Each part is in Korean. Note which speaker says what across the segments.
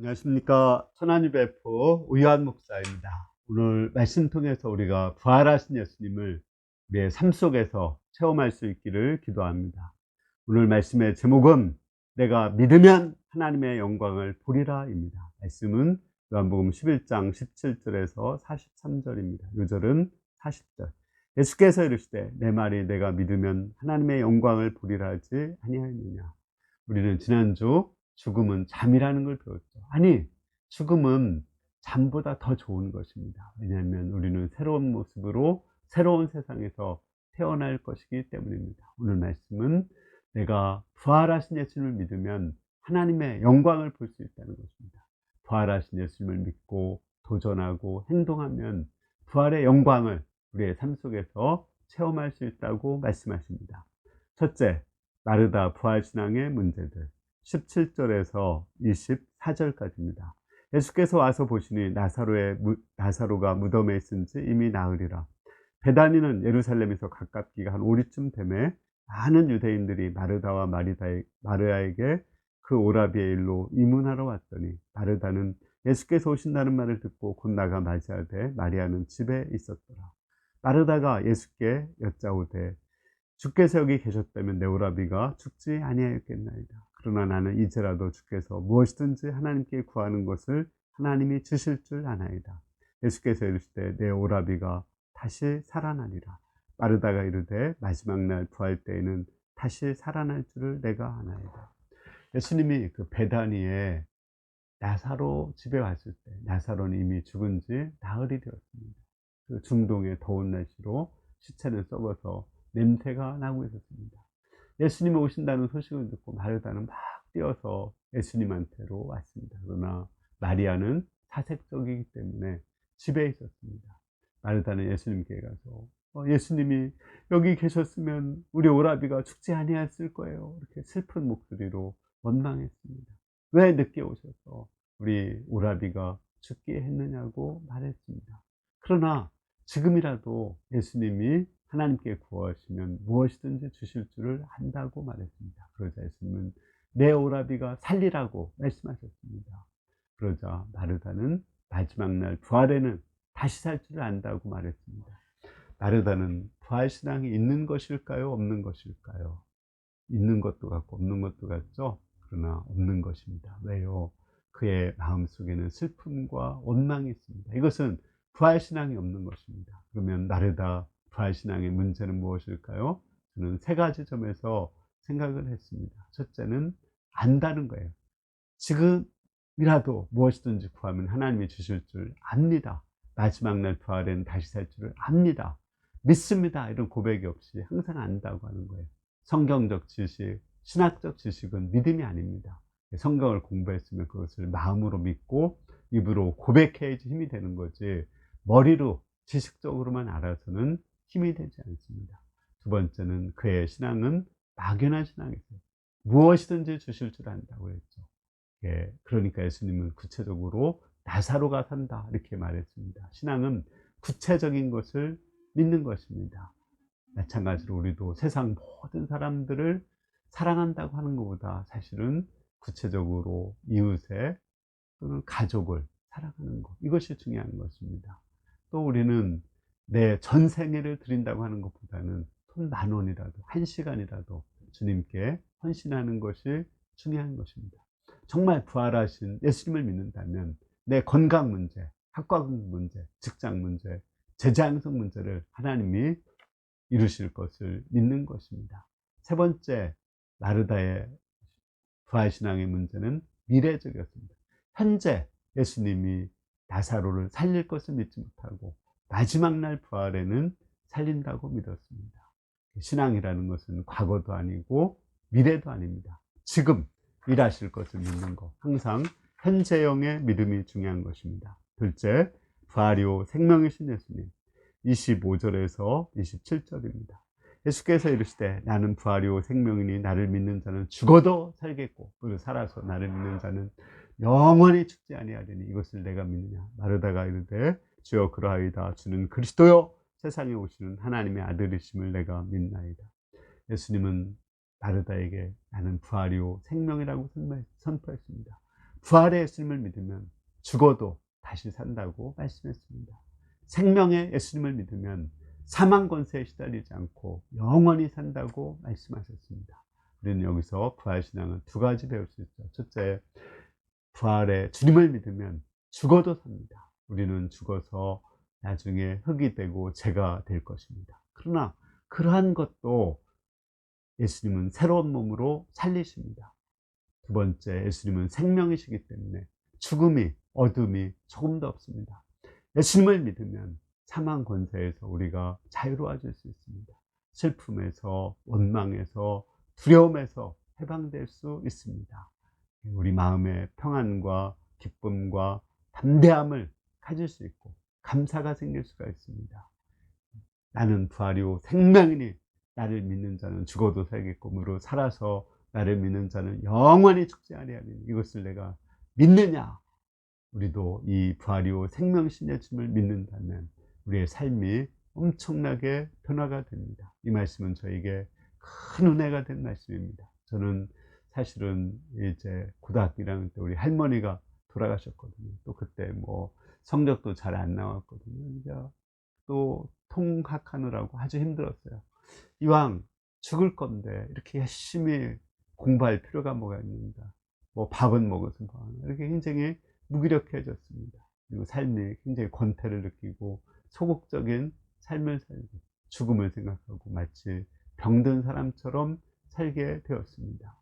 Speaker 1: 안녕하십니까. 천안유 배포 우요한 목사입니다. 오늘 말씀 통해서 우리가 부활하신 예수님을 우리의 삶 속에서 체험할 수 있기를 기도합니다. 오늘 말씀의 제목은 내가 믿으면 하나님의 영광을 보리라입니다. 말씀은 요한복음 11장 17절에서 43절입니다. 요절은 40절. 예수께서 이르시되 내 말이 내가 믿으면 하나님의 영광을 보리라 하지 아니하였느냐. 우리는 지난주 죽음은 잠이라는 걸 배웠죠. 아니, 죽음은 잠보다 더 좋은 것입니다. 왜냐하면 우리는 새로운 모습으로 새로운 세상에서 태어날 것이기 때문입니다. 오늘 말씀은 내가 부활하신 예수님을 믿으면 하나님의 영광을 볼 수 있다는 것입니다. 부활하신 예수님을 믿고 도전하고 행동하면 부활의 영광을 우리의 삶 속에서 체험할 수 있다고 말씀하십니다. 첫째, 나르다 부활신앙의 문제들. 17절에서 24절까지입니다. 예수께서 와서 보시니 나사로가 무덤에 있은지 이미 나으리라. 베다니는 예루살렘에서 가깝기가 한 5리쯤 되매 많은 유대인들이 마르다와 마르야에게 그 오라비의 일로 이문하러 왔더니 마르다는 예수께서 오신다는 말을 듣고 곧 나가 맞이하되 마리아는 집에 있었더라. 마르다가 예수께 여짜오되 주께서 여기 계셨다면 내 오라비가 죽지 아니하였겠나이다. 그러나 나는 이제라도 주께서 무엇이든지 하나님께 구하는 것을 하나님이 주실 줄 아나이다. 예수께서 이르시되 내 오라비가 다시 살아나리라. 마르다가 이르되 마지막 날 부활 때에는 다시 살아날 줄을 내가 아나이다. 예수님이 그 베다니에 나사로 집에 왔을 때 나사로는 이미 죽은 지 나흘이 되었습니다. 그 중동의 더운 날씨로 시체는 썩어서 냄새가 나고 있었습니다. 예수님이 오신다는 소식을 듣고 마르다는 막 뛰어서 예수님한테로 왔습니다. 그러나 마리아는 사색적이기 때문에 집에 있었습니다. 마르다는 예수님께 가서 예수님이 여기 계셨으면 우리 오라비가 죽지 아니했을 거예요. 이렇게 슬픈 목소리로 원망했습니다. 왜 늦게 오셔서 우리 오라비가 죽게 했느냐고 말했습니다. 그러나 지금이라도 예수님이 하나님께 구하시면 무엇이든지 주실 줄을 안다고 말했습니다. 그러자 예수님은 내 오라비가 살리라고 말씀하셨습니다. 그러자 마르다는 마지막 날 부활에는 다시 살 줄을 안다고 말했습니다. 마르다는 부활신앙이 있는 것일까요? 없는 것일까요? 있는 것도 같고 없는 것도 같죠? 그러나 없는 것입니다. 왜요? 그의 마음속에는 슬픔과 원망이 있습니다. 이것은 부활신앙이 없는 것입니다. 그러면 마르다 부활신앙의 문제는 무엇일까요? 저는 세 가지 점에서 생각을 했습니다. 첫째는 안다는 거예요. 지금이라도 무엇이든지 구하면 하나님이 주실 줄 압니다. 마지막 날 부활에는 다시 살 줄을 압니다. 믿습니다. 이런 고백이 없이 항상 안다고 하는 거예요. 성경적 지식, 신학적 지식은 믿음이 아닙니다. 성경을 공부했으면 그것을 마음으로 믿고 입으로 고백해야지 힘이 되는 거지, 머리로 지식적으로만 알아서는 힘이 되지 않습니다. 두 번째는 그의 신앙은 막연한 신앙이세요. 무엇이든지 주실 줄 안다고 했죠. 그러니까 예수님은 구체적으로 나사로가 산다 이렇게 말했습니다. 신앙은 구체적인 것을 믿는 것입니다. 마찬가지로 우리도 세상 모든 사람들을 사랑한다고 하는 것보다 사실은 구체적으로 이웃에 또는 가족을 사랑하는 것, 이것이 중요한 것입니다. 또 우리는 내 전생애를 드린다고 하는 것보다는 돈 10,000원이라도 1시간이라도 주님께 헌신하는 것이 중요한 것입니다. 정말 부활하신 예수님을 믿는다면 내 건강 문제, 학과 문제, 직장 문제, 제자 양성 문제를 하나님이 이루실 것을 믿는 것입니다. 세 번째, 마르다의 부활신앙의 문제는 미래적이었습니다. 현재 예수님이 나사로를 살릴 것을 믿지 못하고 마지막 날 부활에는 살린다고 믿었습니다. 신앙이라는 것은 과거도 아니고 미래도 아닙니다. 지금 일하실 것을 믿는 것, 항상 현재형의 믿음이 중요한 것입니다. 둘째, 부활이요 생명이신 예수님. 25절에서 27절입니다. 예수께서 이르시되 나는 부활이요 생명이니 나를 믿는 자는 죽어도 살겠고 또 살아서 나를 믿는 자는 영원히 죽지 아니하리니 이것을 내가 믿느냐. 마르다가 이르되 주여 그러하이다. 주는 그리스도요 세상에 오시는 하나님의 아들이심을 내가 믿나이다. 예수님은 마르다에게 나는 부활이요 생명이라고 선포했습니다. 부활의 예수님을 믿으면 죽어도 다시 산다고 말씀했습니다. 생명의 예수님을 믿으면 사망 권세에 시달리지 않고 영원히 산다고 말씀하셨습니다. 우리는 여기서 부활신앙은 두 가지 배울 수 있죠. 첫째, 부활의 주님을 믿으면 죽어도 삽니다. 우리는 죽어서 나중에 흙이 되고 재가 될 것입니다. 그러나 그러한 것도 예수님은 새로운 몸으로 살리십니다. 두 번째, 예수님은 생명이시기 때문에 죽음이, 어둠이 조금도 없습니다. 예수님을 믿으면 사망 권세에서 우리가 자유로워질 수 있습니다. 슬픔에서, 원망에서, 두려움에서 해방될 수 있습니다. 우리 마음의 평안과 기쁨과 담대함을 가질 수 있고 감사가 생길 수가 있습니다. 나는 부활이요 생명이니 나를 믿는 자는 죽어도 살겠고 살아서 나를 믿는 자는 영원히 죽지 아니하리니 이것을 내가 믿느냐? 우리도 이 부활이요 생명신 예수님을 믿는다면 우리의 삶이 엄청나게 변화가 됩니다. 이 말씀은 저에게 큰 은혜가 된 말씀입니다. 저는 사실은 이제 고등학교 1학년 때 우리 할머니가 돌아가셨거든요. 또 그때 뭐 성적도 잘 안 나왔거든요. 이제 또 통학하느라고 아주 힘들었어요. 이왕 죽을 건데 이렇게 열심히 공부할 필요가 뭐가 있는가. 뭐 밥은 먹어서 뭐하나. 이렇게 굉장히 무기력해졌습니다. 그리고 삶이 굉장히 권태를 느끼고 소극적인 삶을 살고 죽음을 생각하고 마치 병든 사람처럼 살게 되었습니다.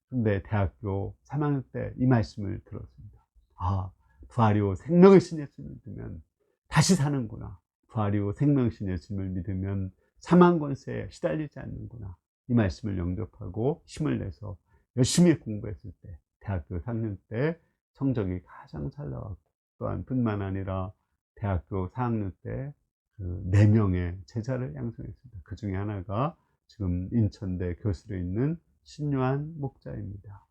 Speaker 1: 근데 대학교 3학년 때 이 말씀을 들었습니다. 아, 부활이요 생명이신 예수님을 믿으면 다시 사는구나. 부활이요 생명이신 예수님을 믿으면 사망 권세에 시달리지 않는구나. 이 말씀을 영접하고 힘을 내서 열심히 공부했을 때 대학교 3학년 때 성적이 가장 잘 나왔고 또한 뿐만 아니라 대학교 4학년 때 그 4명의 제자를 양성했습니다. 그 중에 하나가 지금 인천대 교수로 있는 신요한 목자입니다.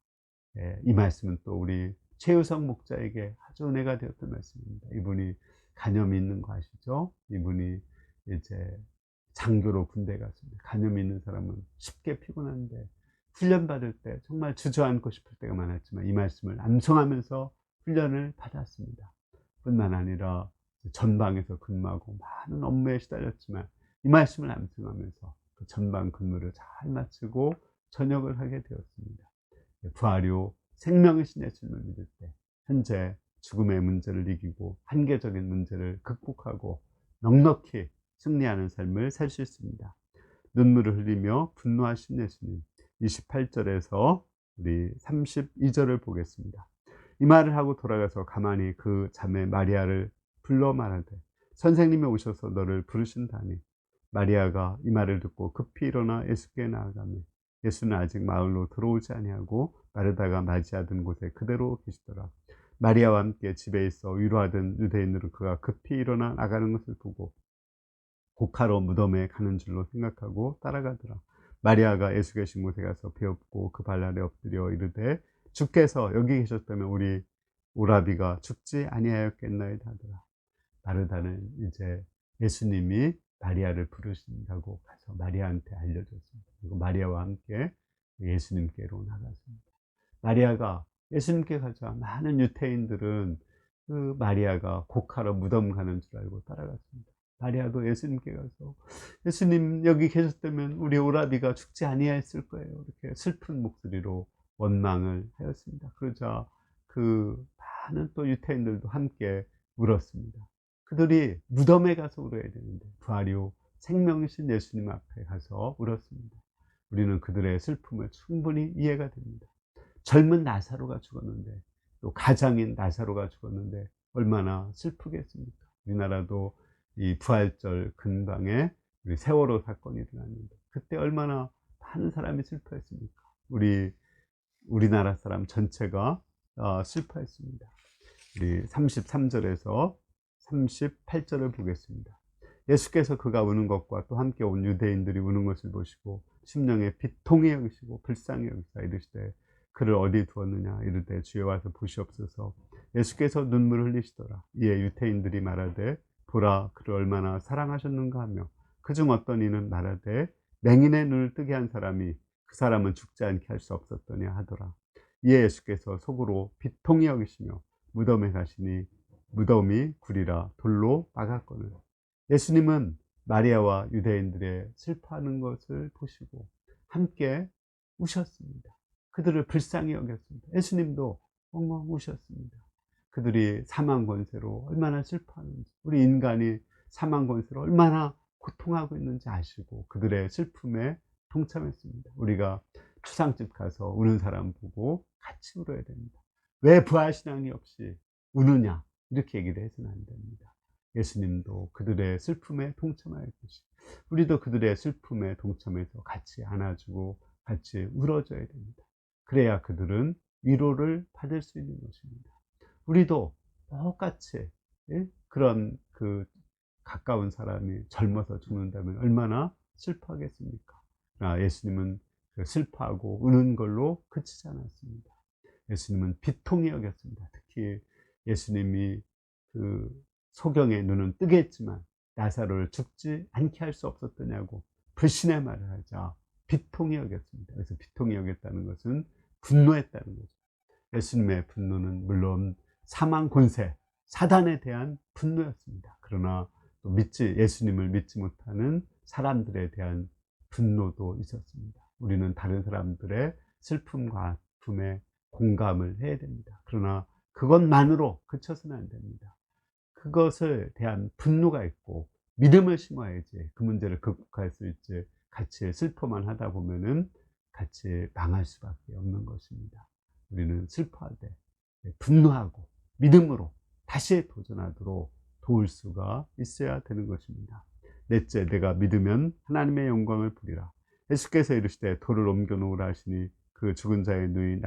Speaker 1: 예, 이 말씀은 또 우리 최유성 목자에게 아주 은혜가 되었던 말씀입니다. 이분이 간염이 있는 거 아시죠? 이분이 이제 장교로 군대 갔습니다. 간염이 있는 사람은 쉽게 피곤한데 훈련 받을 때 정말 주저앉고 싶을 때가 많았지만 이 말씀을 암송하면서 훈련을 받았습니다. 뿐만 아니라 전방에서 근무하고 많은 업무에 시달렸지만 이 말씀을 암송하면서 그 전방 근무를 잘 마치고 전역을 하게 되었습니다. 부활이요 생명이신 예수님을 믿을 때 현재 죽음의 문제를 이기고 한계적인 문제를 극복하고 넉넉히 승리하는 삶을 살 수 있습니다. 눈물을 흘리며 분노하신 예수님 28절에서 우리 32절을 보겠습니다. 이 말을 하고 돌아가서 가만히 그 자매 마리아를 불러 말하되 선생님이 오셔서 너를 부르신다니. 마리아가 이 말을 듣고 급히 일어나 예수께 나아가며 예수는 아직 마을로 들어오지 아니하고 마르다가 맞이하던 곳에 그대로 계시더라. 마리아와 함께 집에 있어 위로하던 유대인들은 그가 급히 일어나 나가는 것을 보고 곡하러 무덤에 가는 줄로 생각하고 따라가더라. 마리아가 예수 계신 곳에 가서 배엎고 그 발 아래 엎드려 이르되 주께서 여기 계셨다면 우리 오라비가 죽지 아니하였겠나이다 하더라. 마르다는 이제 예수님이 마리아를 부르신다고 가서 마리아한테 알려줬습니다. 그리고 마리아와 함께 예수님께로 나갔습니다. 마리아가 예수님께 가자 많은 유태인들은 그 마리아가 곡하러 무덤 가는 줄 알고 따라갔습니다. 마리아도 예수님께 가서 예수님 여기 계셨다면 우리 오라비가 죽지 아니하였을 거예요. 이렇게 슬픈 목소리로 원망을 하였습니다. 그러자 그 많은 또 유태인들도 함께 울었습니다. 그들이 무덤에 가서 울어야 되는데 부활이요 생명이신 예수님 앞에 가서 울었습니다. 우리는 그들의 슬픔을 충분히 이해가 됩니다. 젊은 나사로가 죽었는데 또 가장인 나사로가 죽었는데 얼마나 슬프겠습니까? 우리나라도 이 부활절 근방에 우리 세월호 사건이 일어났는데 그때 얼마나 많은 사람이 슬퍼했습니까? 우리나라 사람 전체가 슬퍼했습니다. 우리 33절에서 38절을 보겠습니다. 예수께서 그가 우는 것과 또 함께 온 유대인들이 우는 것을 보시고 심령에 비통히 여기시고 불쌍히 여기사 이르시되 그를 어디 두었느냐 이르되 주여 와서 보시옵소서. 예수께서 눈물을 흘리시더라. 이에 유태인들이 말하되 보라 그를 얼마나 사랑하셨는가 하며 그중 어떤 이는 말하되 맹인의 눈을 뜨게 한 사람이 그 사람은 죽지 않게 할 수 없었더냐 하더라. 이에 예수께서 속으로 비통히 여기시며 무덤에 가시니 무덤이 구리라 돌로 막았거늘. 예수님은 마리아와 유대인들의 슬퍼하는 것을 보시고 함께 우셨습니다. 그들을 불쌍히 여겼습니다. 예수님도 엉엉 우셨습니다. 그들이 사망 권세로 얼마나 슬퍼하는지, 우리 인간이 사망 권세로 얼마나 고통하고 있는지 아시고 그들의 슬픔에 동참했습니다. 우리가 추상집 가서 우는 사람 보고 같이 울어야 됩니다. 왜 부활신앙이 없이 우느냐, 이렇게 얘기를 해서는 안 됩니다. 예수님도 그들의 슬픔에 동참할 것이, 우리도 그들의 슬픔에 동참해서 같이 안아주고 같이 울어줘야 됩니다. 그래야 그들은 위로를 받을 수 있는 것입니다. 우리도 똑같이 그런 가까운 사람이 젊어서 죽는다면 얼마나 슬퍼하겠습니까? 예수님은 슬퍼하고 우는 걸로 그치지 않았습니다. 예수님은 비통히 여겼습니다. 특히 예수님이 소경의 눈은 뜨게 했지만 나사로를 죽지 않게 할 수 없었더냐고 불신의 말을 하자 비통히 여겼습니다. 그래서 비통히 여겼다는 것은 분노했다는 거죠. 예수님의 분노는 물론 사망 권세, 사단에 대한 분노였습니다. 그러나 또 예수님을 믿지 못하는 사람들에 대한 분노도 있었습니다. 우리는 다른 사람들의 슬픔과 아픔에 공감을 해야 됩니다. 그러나 그것만으로 그쳐서는 안 됩니다. 그것에 대한 분노가 있고 믿음을 심어야지 그 문제를 극복할 수 있지, 같이 슬퍼만 하다 보면은 같이 망할 수밖에 없는 것입니다. 우리는 슬퍼할 때 분노하고 믿음으로 다시 도전하도록 도울 수가 있어야 되는 것입니다. 넷째, 내가 믿으면 하나님의 영광을 부리라. 예수께서 이르시되 돌을 옮겨 놓으라 하시니 그 죽은 자의 눈이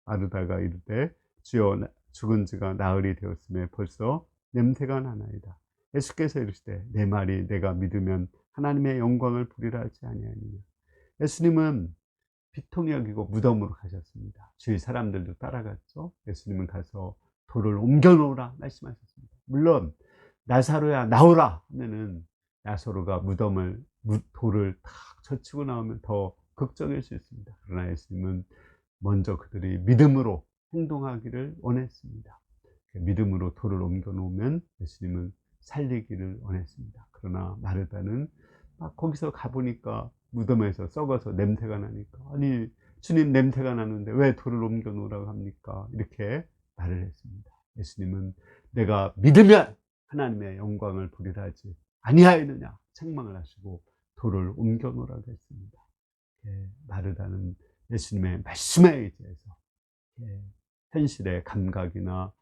Speaker 1: 마르다가 이르되 주여 죽은 지가 나흘이 되었음에 벌써 냄새가 나나이다. 예수께서 이르시되 내 말이 내가 믿으면 하나님의 영광을 부리라 하지 아니하느냐. 예수님은 비통히 여기고 무덤으로 가셨습니다. 주위 사람들도 따라갔죠. 예수님은 가서 돌을 옮겨 놓으라 말씀하셨습니다. 물론 나사로야 나오라 하면은 나사로가 돌을 탁 젖히고 나오면 더 극적일 수 있습니다. 그러나 예수님은 먼저 그들이 믿음으로 행동하기를 원했습니다. 믿음으로 돌을 옮겨 놓으면 예수님은 살리기를 원했습니다. 그러나 마르다는 막 거기서 가보니까 무덤에서 썩어서 냄새가 나니까, 아니 주님 냄새가 나는데 왜 돌을 옮겨 놓으라고 합니까? 이렇게 말을 했습니다. 예수님은 내가 믿으면 하나님의 영광을 부리라 하지 아니하였느냐 책망을 하시고 돌을 옮겨 놓으라고 했습니다. 마르다는 예수님의 말씀에 의지해서 현실의 감각이나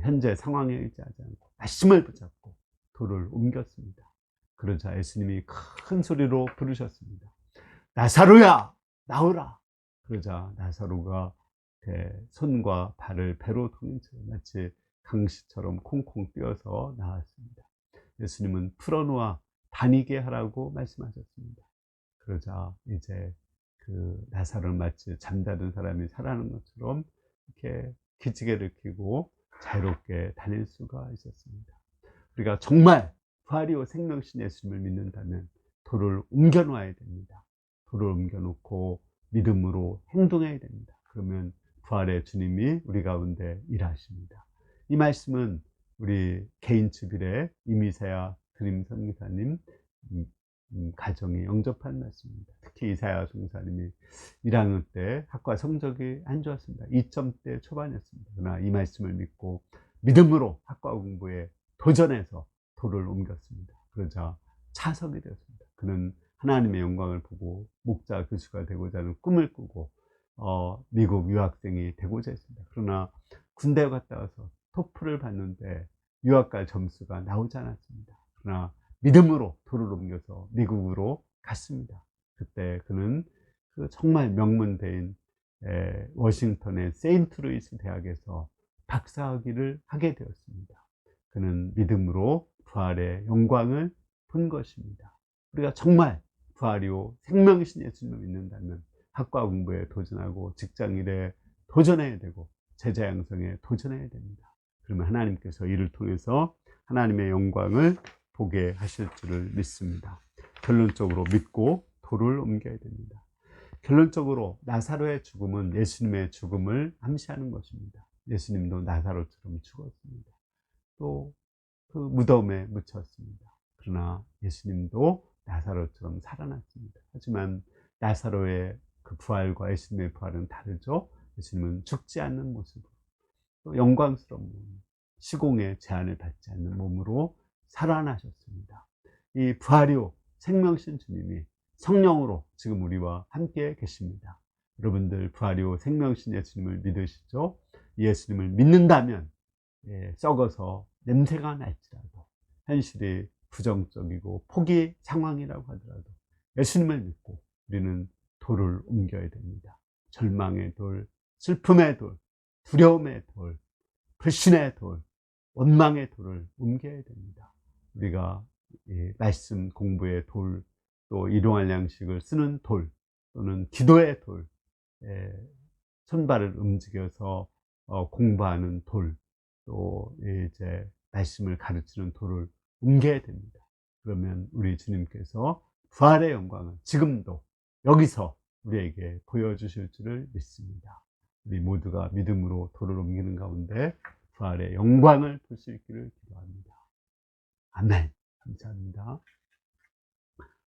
Speaker 1: 현재 상황에 의지하지 않고 말씀을 붙잡고 돌을 옮겼습니다. 그러자 예수님이 큰 소리로 부르셨습니다. 나사로야 나오라. 그러자 나사로가 손과 발을 배로 통인 채 마치 강시처럼 콩콩 뛰어서 나왔습니다. 예수님은 풀어놓아 다니게 하라고 말씀하셨습니다. 그러자 이제 나사로는 마치 잠자던 사람이 살아나는 것처럼 이렇게 기지개를 켜고 자유롭게 다닐 수가 있었습니다. 우리가 정말 부활이요 생명신 예수님을 믿는다면 돌을 옮겨 놓아야 됩니다. 돌을 옮겨 놓고 믿음으로 행동해야 됩니다. 그러면 부활의 주님이 우리 가운데 일하십니다. 이 말씀은 우리 개인주일에 이미사야 드림 선교사님 가정에 영접한 말씀입니다. 특히 이사야 선교사님이 1학년 때 학과 성적이 안 좋았습니다. 2점대 초반이었습니다. 그러나 이 말씀을 믿고 믿음으로 학과 공부에 도전해서 돌을 옮겼습니다. 그러자 차석이 되었습니다. 그는 하나님의 영광을 보고 목자 교수가 되고자 하는 꿈을 꾸고 미국 유학생이 되고자 했습니다. 그러나 군대 갔다 와서 토플을 봤는데 유학갈 점수가 나오지 않았습니다. 그러나 믿음으로 돌을 옮겨서 미국으로 갔습니다. 그때 그는 정말 명문대인 워싱턴의 세인트루이스 대학에서 박사학위를 하게 되었습니다. 그는 믿음으로 부활의 영광을 본 것입니다. 우리가 정말 부활이요 생명이신 예수님을 믿는다면 학과 공부에 도전하고 직장일에 도전해야 되고 제자 양성에 도전해야 됩니다. 그러면 하나님께서 이를 통해서 하나님의 영광을 보게 하실 줄을 믿습니다. 결론적으로 믿고 돌을 옮겨야 됩니다. 결론적으로 나사로의 죽음은 예수님의 죽음을 암시하는 것입니다. 예수님도 나사로처럼 죽었습니다. 또 그 무덤에 묻혔습니다. 그러나 예수님도 나사로처럼 살아났습니다. 하지만 나사로의 그 부활과 예수님의 부활은 다르죠. 예수님은 죽지 않는 모습으로, 또 영광스러운 몸, 시공의 제한을 받지 않는 몸으로 살아나셨습니다. 이 부활이요 생명신 주님이 성령으로 지금 우리와 함께 계십니다. 여러분들 부활이요 생명신 예수님을 믿으시죠? 예수님을 믿는다면 썩어서 냄새가 날지라도, 현실이 부정적이고 포기 상황이라고 하더라도 예수님을 믿고 우리는 돌을 옮겨야 됩니다. 절망의 돌, 슬픔의 돌, 두려움의 돌, 불신의 돌, 원망의 돌을 옮겨야 됩니다. 우리가 말씀 공부의 돌, 또 일용할 양식을 쓰는 돌, 또는 기도의 돌, 손발을 움직여서 공부하는 돌, 또 이제 말씀을 가르치는 돌을 옮겨야 됩니다. 그러면 우리 주님께서 부활의 영광을 지금도 여기서 우리에게 보여주실 줄을 믿습니다. 우리 모두가 믿음으로 돌을 옮기는 가운데 부활의 영광을 볼 수 있기를 기도합니다. 아멘. 감사합니다.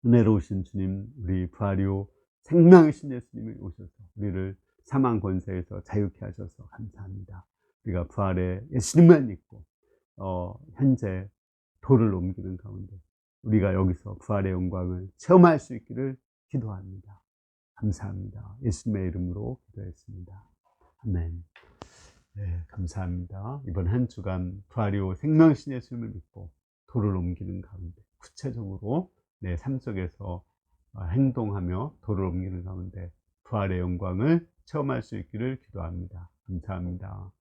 Speaker 1: 은혜로우신 주님, 우리 부활이요 생명이신 예수님이 오셔서 우리를 사망 권세에서 자유케 하셔서 감사합니다. 우리가 부활의 예수님을 믿고 현재 돌을 옮기는 가운데 우리가 여기서 부활의 영광을 체험할 수 있기를 기도합니다. 감사합니다. 예수님의 이름으로 기도했습니다. 아멘. 네, 감사합니다. 이번 한 주간 부활이요 생명신 예수님을 믿고 돌을 옮기는 가운데 구체적으로 내 삶 속에서 행동하며 돌을 옮기는 가운데 부활의 영광을 체험할 수 있기를 기도합니다. 감사합니다.